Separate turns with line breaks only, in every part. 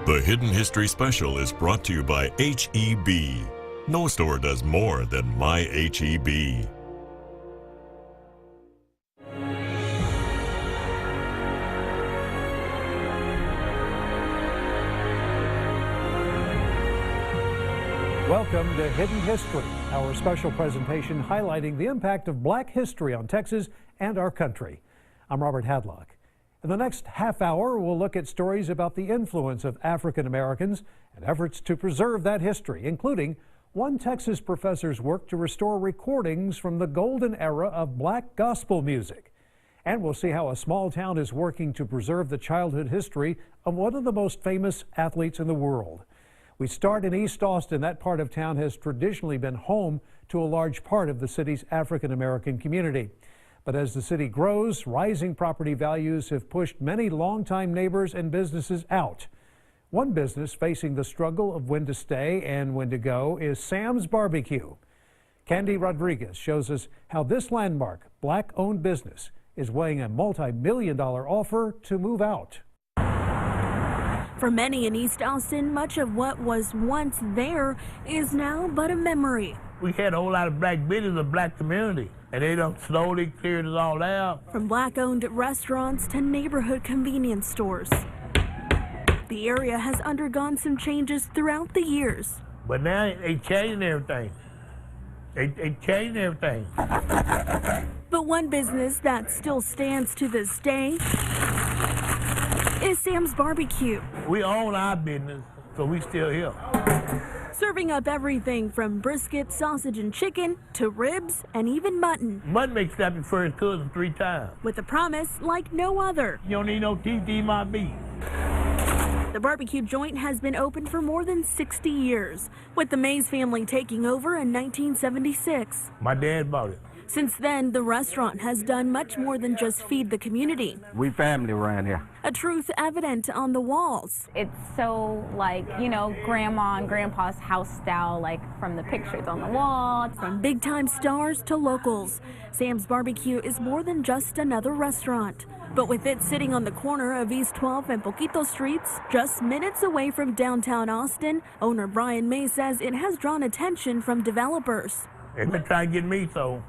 The Hidden History Special is brought to you by H-E-B. No store does more than my H-E-B.
Welcome to Hidden History, our special presentation highlighting the impact of Black history on Texas and our country. I'm Robert Hadlock. In the next half hour, we'll look at stories about the influence of African Americans and efforts to preserve that history, including one Texas professor's work to restore recordings from the golden era of Black gospel music. And we'll see how a small town is working to preserve the childhood history of one of the most famous athletes in the world. We start in East Austin. That part of town has traditionally been home to a large part of the city's African American community. But as the city grows, rising property values have pushed many longtime neighbors and businesses out. One business facing the struggle of when to stay and when to go is Sam's Barbecue. Candy Rodriguez shows us how this landmark, Black-owned business, is weighing a multi-million-dollar offer to move out.
For many in East Austin, much of what was once there is now but a memory.
We had a whole lot of black business in the black community, and they done slowly cleared it all out.
From Black-owned restaurants to neighborhood convenience stores. The area has undergone some changes throughout the years.
But now they changing everything. They changing everything.
But one business that still stands to this day is Sam's Barbecue.
We own our business, so we still here.
Serving up everything from brisket, sausage and chicken to ribs and even mutton.
Mutton makes up your first cousin 3 times.
With a promise like no other.
You don't need no teeth to eat my beef.
The barbecue joint has been open for more than 60 years, with the Mays family taking over in 1976.
My dad bought it.
Since then, the restaurant has done much more than just feed the community.
We family around here.
A truth evident on the walls.
It's so like, you know, grandma and grandpa's house style, like from the pictures on the wall.
From big-time stars to locals, Sam's Barbecue is more than just another restaurant. But with it sitting on the corner of East 12 and Poquito Streets, just minutes away from downtown Austin, owner Brian May says it has drawn attention from developers.
They've been trying to get me, so.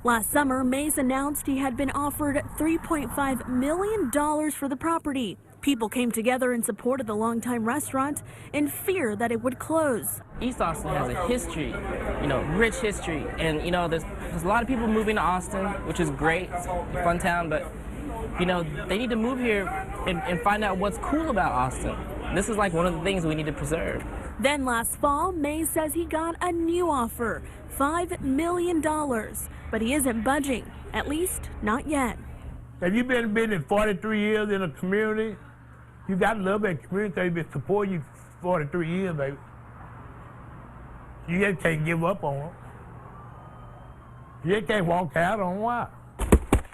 Last summer, Mays announced he had been offered $3.5 million for the property. People came together in support of the longtime restaurant in fear that it would close.
East Austin has a history, rich history. And, there's a lot of people moving to Austin, which is great. It's a fun town, but, they need to move here and find out what's cool about Austin. This is like one of the things we need to preserve.
Then last fall, Mays says he got a new offer, $5 million. But he isn't budging, at least not yet.
Have you been in business 43 years in a community? You got to love that community. They've been supporting you for 43 years, baby. You just can't give up on them. You just can't walk out on why.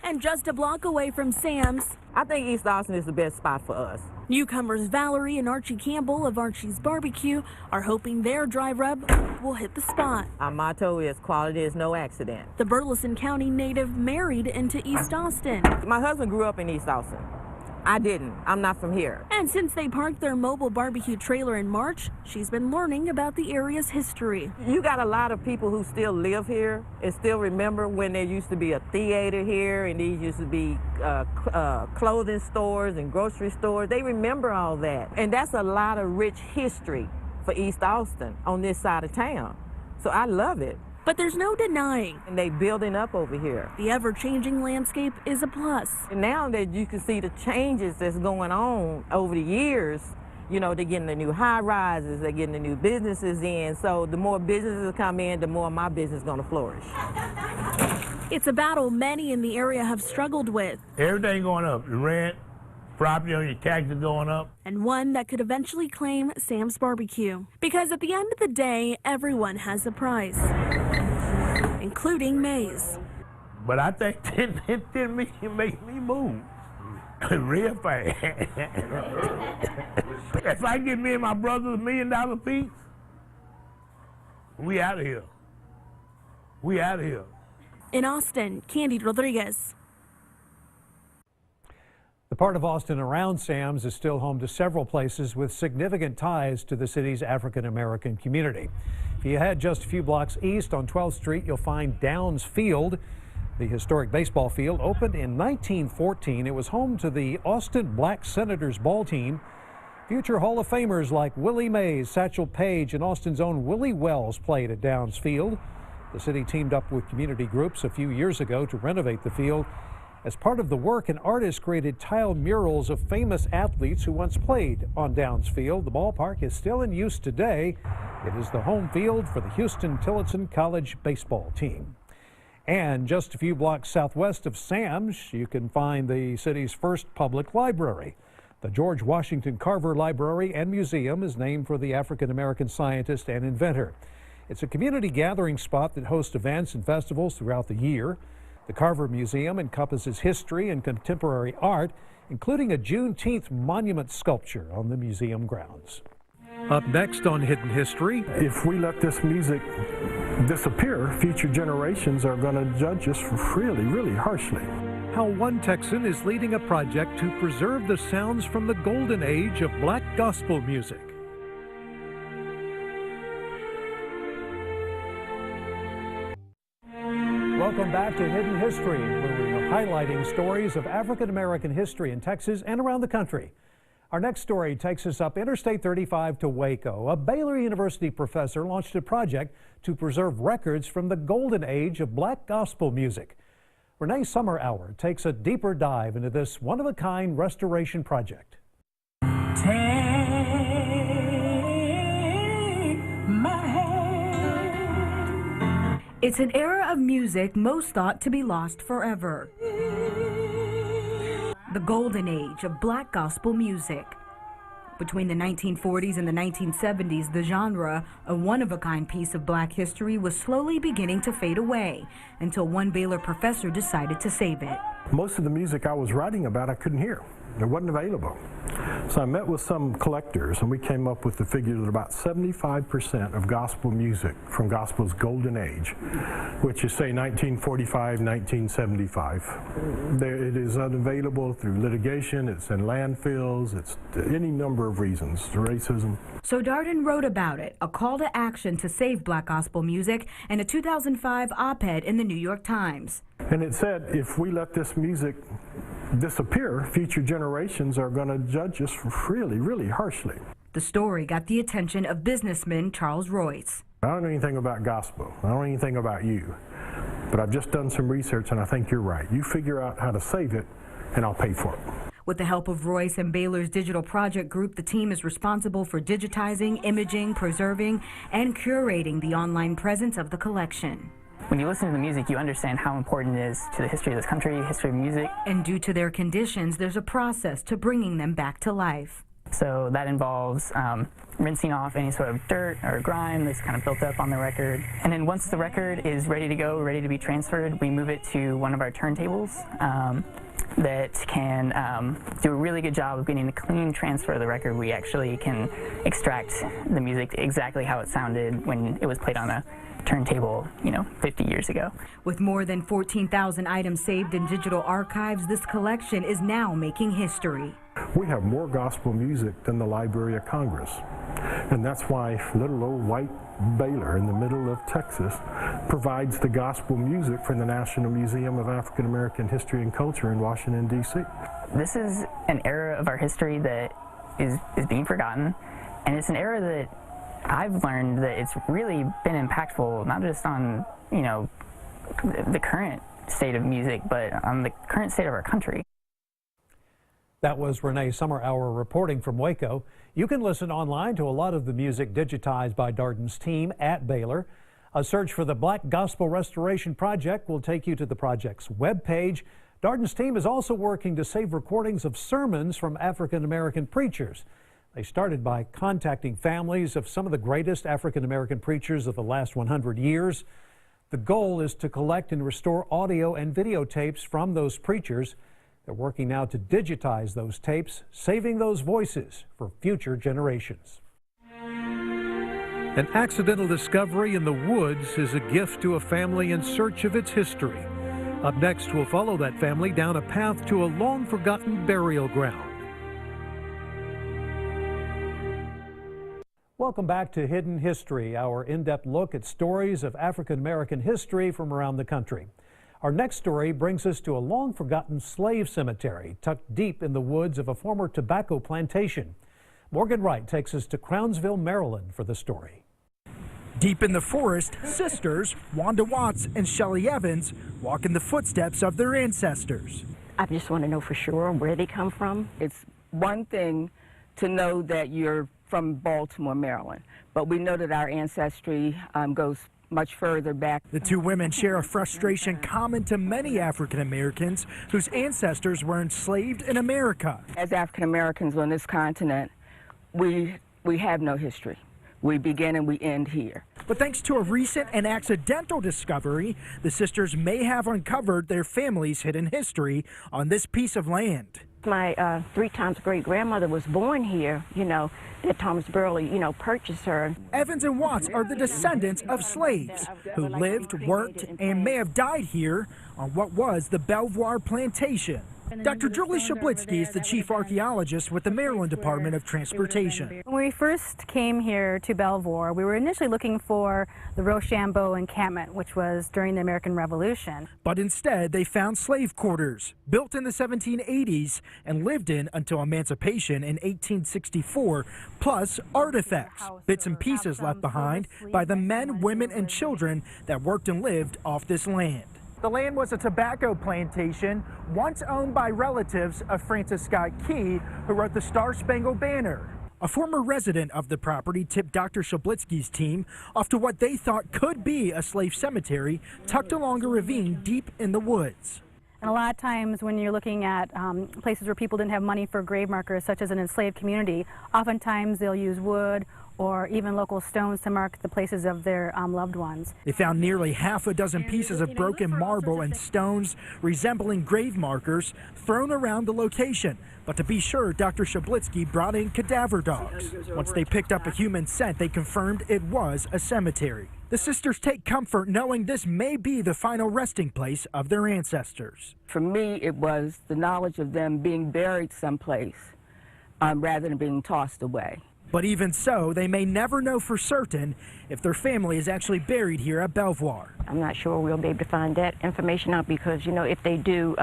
And just a block away from Sam's,
I think East Austin is the best spot for us.
Newcomers Valerie and Archie Campbell of Archie's Barbecue are hoping their dry rub will hit the spot.
Our motto is quality is no accident.
The Burleson County native married into East Austin.
My husband grew up in East Austin. I didn't. I'm not from here.
And since they parked their mobile barbecue trailer in March, she's been learning about the area's history.
You got a lot of people who still live here and still remember when there used to be a theater here and these used to be clothing stores and grocery stores. They remember all that. And that's a lot of rich history for East Austin on this side of town. So I love it.
But there's no denying.
And they building up over here.
The ever-changing landscape is a plus.
And now that you can see the changes that's going on over the years, they're getting the new high-rises, they're getting the new businesses in. So the more businesses come in, the more my business is going to flourish.
It's a battle many in the area have struggled with.
Everything going up. The rent, property on your taxes going up.
And one that could eventually claim Sam's Barbecue. Because at the end of the day, everyone has a price, including Mays.
But I think it didn't make me move real fast. If I get me and my brothers $1 million piece, we out of here. We out of here.
In Austin, Candy Rodriguez.
The part of Austin around Sam's is still home to several places with significant ties to the city's African American community. If you head just a few blocks east on 12th Street, you'll find Downs Field. The historic baseball field opened in 1914. It was home to the Austin Black Senators ball team. Future Hall of Famers like Willie Mays, Satchel Paige, and Austin's own Willie Wells played at Downs Field. The city teamed up with community groups a few years ago to renovate the field. As part of the work, an artist created tile murals of famous athletes who once played on Downs Field. The ballpark is still in use today. It is the home field for the Houston Tillotson College baseball team. And just a few blocks southwest of Sam's, you can find the city's first public library. The George Washington Carver Library and Museum is named for the African-American scientist and inventor. It's a community gathering spot that hosts events and festivals throughout the year. The Carver Museum encompasses history and contemporary art, including a Juneteenth monument sculpture on the museum grounds. Up next on Hidden History,
if we let this music disappear, future generations are going to judge us really, really harshly.
how one Texan is leading a project to preserve the sounds from the golden age of black gospel music. Welcome back to Hidden History, where we are highlighting stories of African American history in Texas and around the country. Our next story takes us up Interstate 35 to Waco. A Baylor University professor launched a project to preserve records from the golden age of black gospel music. Renee Summerhour takes a deeper dive into this one-of-a-kind restoration project.
Take my hand.
It's an era of music most thought to be lost forever. The golden age of black gospel music. Between the 1940s and the 1970s, the genre, a one-of-a-kind piece of black history, was slowly beginning to fade away until one Baylor professor decided to save it.
Most of the music I was writing about, I couldn't hear. It wasn't available. So I met with some collectors, and we came up with the figure that about 75% of gospel music from gospel's golden age, which is, say, 1945, 1975. It is unavailable through litigation, it's in landfills, it's any number of reasons, racism.
So Darden wrote about it, a call to action to save black gospel music, and a 2005 op-ed in the New York Times.
And it said, if we let this music disappear, future generations are going to judge us really, really harshly.
The story got the attention of businessman Charles Royce.
I don't know anything about gospel. I don't know anything about you. But I've just done some research, and I think you're right. You figure out how to save it, and I'll pay for it.
With the help of Royce and Baylor's digital project group, the team is responsible for digitizing, imaging, preserving, and curating the online presence of the collection.
When you listen to the music, you understand how important it is to the history of this country, history of music.
And due to their conditions, there's a process to bringing them back to life.
So that involves rinsing off any sort of dirt or grime that's kind of built up on the record. And then once the record is ready to go, ready to be transferred, we move it to one of our turntables that can do a really good job of getting a clean transfer of the record. We actually can extract the music exactly how it sounded when it was played on a turntable, 50 years ago.
With more than 14,000 items saved in digital archives, this collection is now making history.
We have more gospel music than the Library of Congress. And that's why little old white Baylor in the middle of Texas provides the gospel music for the National Museum of African American History and Culture in Washington, D.C.
This is an era of our history that is being forgotten, and it's an era that I've learned that it's really been impactful, not just on, the current state of music, but on the current state of our country.
That was Renee Summerhour reporting from Waco. You can listen online to a lot of the music digitized by Darden's team at Baylor. A search for the Black Gospel Restoration Project will take you to the project's webpage. Darden's team is also working to save recordings of sermons from African American preachers. They started by contacting families of some of the greatest African American preachers of the last 100 years. The goal is to collect and restore audio and videotapes from those preachers. They're working now to digitize those tapes, saving those voices for future generations. An accidental discovery in the woods is a gift to a family in search of its history. Up next, we'll follow that family down a path to a long-forgotten burial ground. Welcome back to Hidden History, our in-depth look at stories of African-American history from around the country. Our next story brings us to a long-forgotten slave cemetery tucked deep in the woods of a former tobacco plantation. Morgan Wright takes us to Crownsville, Maryland for the story.
Deep in the forest, sisters Wanda Watts and Shelley Evans walk in the footsteps of their ancestors.
I just want to know for sure where they come from. It's one thing to know that you're from Baltimore, Maryland, but we know that our ancestry goes much further back.
The two women share a frustration common to many African Americans whose ancestors were enslaved in America.
As African Americans on this continent, we have no history. We begin and we end here.
But thanks to a recent and accidental discovery, the sisters may have uncovered their family's hidden history on this piece of land.
My 3 times great-grandmother was born here, that Thomas Burley, purchased her.
Evans and Watts are the descendants of slaves who lived, worked, and may have died here on what was the Belvoir Plantation. Dr. Julie Shablitsky is the chief archaeologist with the Maryland Department of Transportation.
When we first came here to Belvoir, we were initially looking for the Rochambeau encampment, which was during the American Revolution.
But instead, they found slave quarters, built in the 1780s and lived in until emancipation in 1864, plus artifacts, bits and pieces left behind by the men, women, and children that worked and lived off this land. The land was a tobacco plantation, once owned by relatives of Francis Scott Key, who wrote the Star-Spangled Banner. A former resident of the property tipped Dr. Shablitsky's team off to what they thought could be a slave cemetery tucked along a ravine deep in the woods.
And a lot of times when you're looking at places where people didn't have money for grave markers, such as an enslaved community, oftentimes they'll use wood or even local stones to mark the places of their loved ones.
They found nearly half a dozen pieces of broken marble and stones resembling grave markers thrown around the location. But to be sure, Dr. Shablitsky brought in cadaver dogs. Once they picked up a human scent, they confirmed it was a cemetery. The sisters take comfort knowing this may be the final resting place of their ancestors.
For me, it was the knowledge of them being buried someplace rather than being tossed away.
But even so, they may never know for certain if their family is actually buried here at Belvoir.
I'm not sure we'll be able to find that information out because, if they do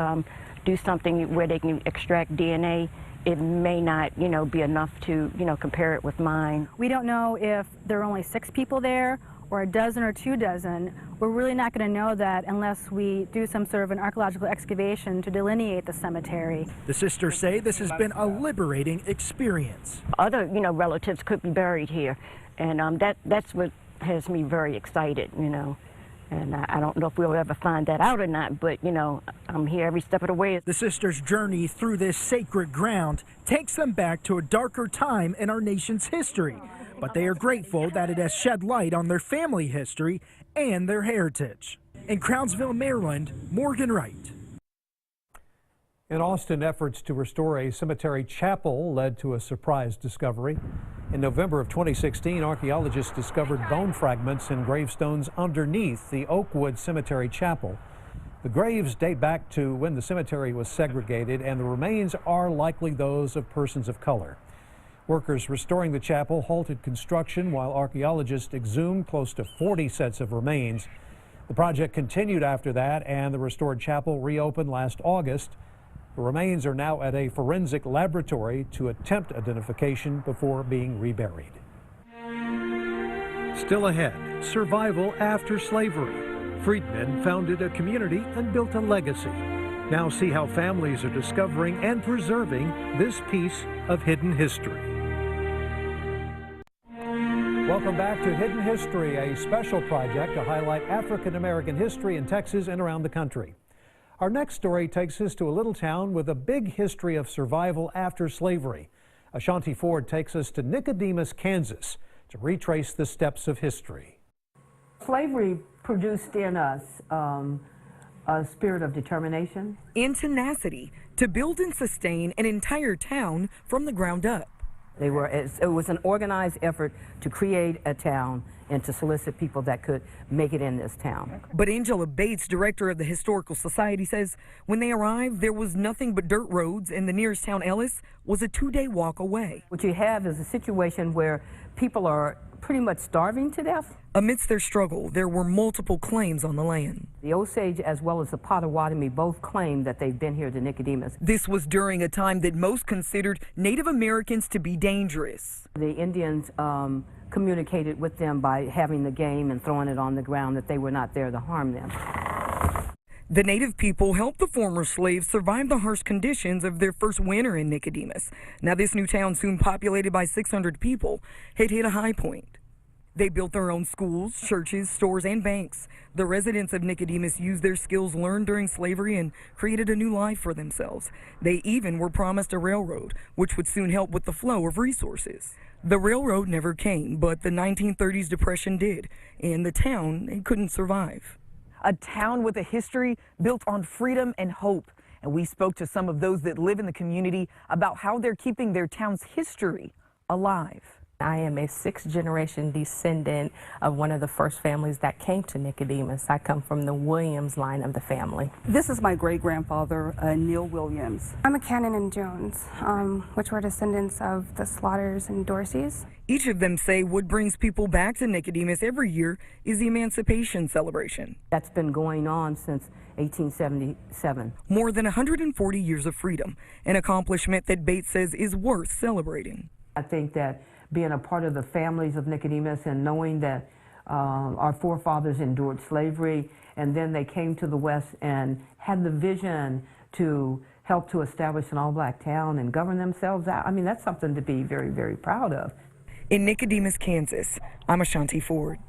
something where they can extract DNA, it may not, be enough to, compare it with mine.
We don't know if there are only 6 people there or a dozen or 2 dozen. We're really not going to know that unless we do some sort of an archaeological excavation to delineate the cemetery.
The sisters say this has been a liberating experience.
Other, relatives could be buried here, and that's what has me very excited, And I don't know if we'll ever find that out or not, but, I'm here every step of the way.
The sisters' journey through this sacred ground takes them back to a darker time in our nation's history. But they are grateful that it has shed light on their family history and their heritage. In Crownsville, Maryland, Morgan Wright.
In Austin, efforts to restore a cemetery chapel led to a surprise discovery. In November of 2016, archaeologists discovered bone fragments and gravestones underneath the Oakwood Cemetery chapel. The graves date back to when the cemetery was segregated, and the remains are likely those of persons of color. Workers restoring the chapel halted construction while archaeologists exhumed close to 40 sets of remains. The project continued after that, and the restored chapel reopened last August. The remains are now at a forensic laboratory to attempt identification before being reburied. Still ahead, survival after slavery. Freedmen founded a community and built a legacy. Now see how families are discovering and preserving this piece of hidden history. Welcome back to Hidden History, a special project to highlight African American history in Texas and around the country. Our next story takes us to a little town with a big history of survival after slavery. Ashanti Ford takes us to Nicodemus, Kansas, to retrace the steps of history.
Slavery produced in us a spirit of determination
and tenacity to build and sustain an entire town from the ground up.
It was an organized effort to create a town and to solicit people that could make it in this town.
But Angela Bates, director of the Historical Society, says when they arrived, there was nothing but dirt roads, and the nearest town, Ellis, was a 2-day walk away.
What you have is a situation where people are pretty much starving to death.
Amidst their struggle, there were multiple claims on the land.
The Osage as well as the Potawatomi both claim that they've been here to Nicodemus.
This was during a time that most considered Native Americans to be dangerous.
The Indians communicated with them by having the game and throwing it on the ground, that they were not there to harm them.
The native people helped the former slaves survive the harsh conditions of their first winter in Nicodemus. Now this new town, soon populated by 600 people, had hit a high point. They built their own schools, churches, stores, and banks. The residents of Nicodemus used their skills learned during slavery and created a new life for themselves. They even were promised a railroad, which would soon help with the flow of resources. The railroad never came, but the 1930s Depression did, and the town couldn't survive.
A town with a history built on freedom and hope. And we spoke to some of those that live in the community about how they're keeping their town's history alive.
I am a 6th-generation descendant of one of the first families that came to Nicodemus. I come from the Williams line of the family.
This is my great-grandfather, Neil Williams.
I'm a Cannon and Jones, which were descendants of the Slaughters and Dorseys.
Each of them say what brings people back to Nicodemus every year is the Emancipation celebration.
That's been going on since 1877.
More than 140 years of freedom, an accomplishment that Bates says is worth celebrating.
I think that being a part of the families of Nicodemus and knowing that our forefathers endured slavery and then they came to the West and had the vision to help to establish an all-black town and govern themselves out. I mean, that's something to be very, very proud of.
In Nicodemus, Kansas, I'm Ashanti Ford.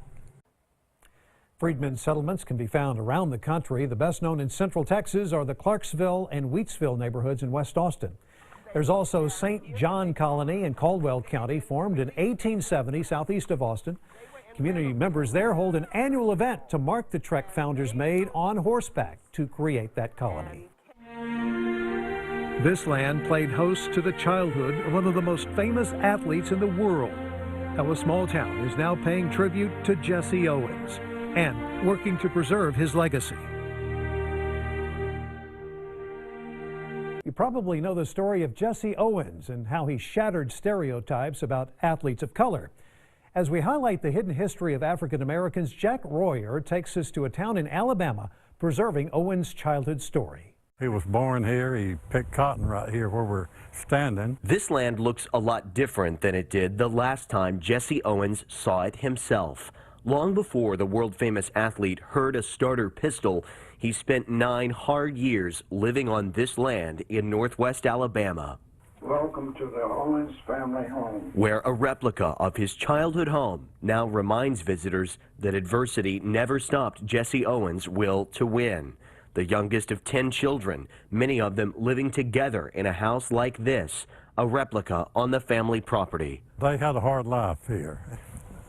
Freedmen settlements can be found around the country. The best known in Central Texas are the Clarksville and Wheatsville neighborhoods in West Austin. There's also St. John Colony in Caldwell County, formed in 1870 southeast of Austin. Community members there hold an annual event to mark the trek founders made on horseback to create that colony. This land played host to the childhood of one of the most famous athletes in the world. How a small town is now paying tribute to Jesse Owens and working to preserve his legacy. You probably know the story of Jesse Owens and how he shattered stereotypes about athletes of color. As we highlight the hidden history of African Americans, Jack Royer takes us to a town in Alabama preserving Owens' childhood story.
He was born here. He picked cotton right here where we're standing.
This land looks a lot different than it did the last time Jesse Owens saw it himself. Long before the world-famous athlete heard a starter pistol, he spent 9 hard years living on this land in northwest Alabama.
Welcome to the Owens family home,
where a replica of his childhood home now reminds visitors that adversity never stopped Jesse Owens' will to win. The youngest of 10 children, many of them living together in a house like this, a replica on the family property.
They had a hard life here.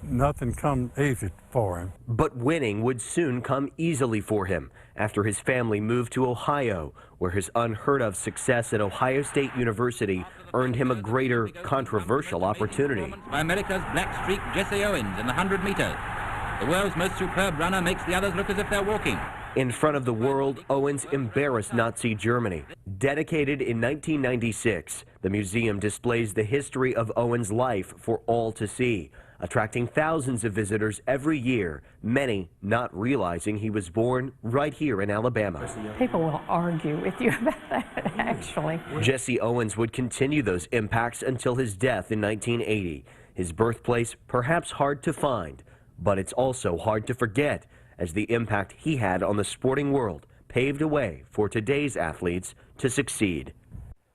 Nothing come easy for him.
But winning would soon come easily for him after his family moved to Ohio, where his unheard of success at Ohio State University earned him a greater controversial opportunity.
By America's black streak, Jesse Owens in the 100 meters. The world's most superb runner makes the others look as if they're walking.
In front of the world, Owens embarrassed Nazi Germany. Dedicated in 1996, the museum displays the history of Owens' life for all to see, attracting thousands of visitors every year, many not realizing he was born right here in Alabama.
People will argue with you about that, actually.
Jesse Owens would continue those impacts until his death in 1980. His birthplace perhaps hard to find, but it's also hard to forget, as the impact he had on the sporting world paved a way for today's athletes to succeed.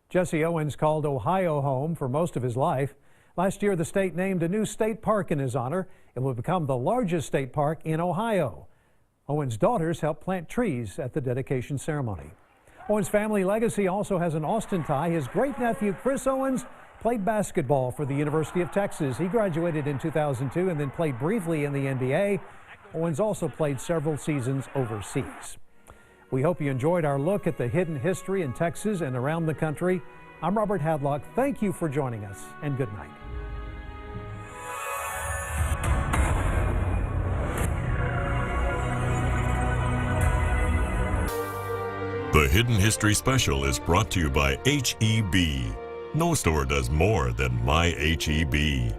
Jesse Owens called Ohio home for most of his life. Last year, the state named a new state park in his honor. It will become the largest state park in Ohio. Owens' daughters helped plant trees at the dedication ceremony. Owens' family legacy also has an Austin tie. His great-nephew, Chris Owens, played basketball for the University of Texas. He graduated in 2002 and then played briefly in the NBA. Owens also played several seasons overseas. We hope you enjoyed our look at the hidden history in Texas and around the country. I'm Robert Hadlock. Thank you for joining us, and good night.
The Hidden History Special is brought to you by H-E-B. No store does more than my H-E-B.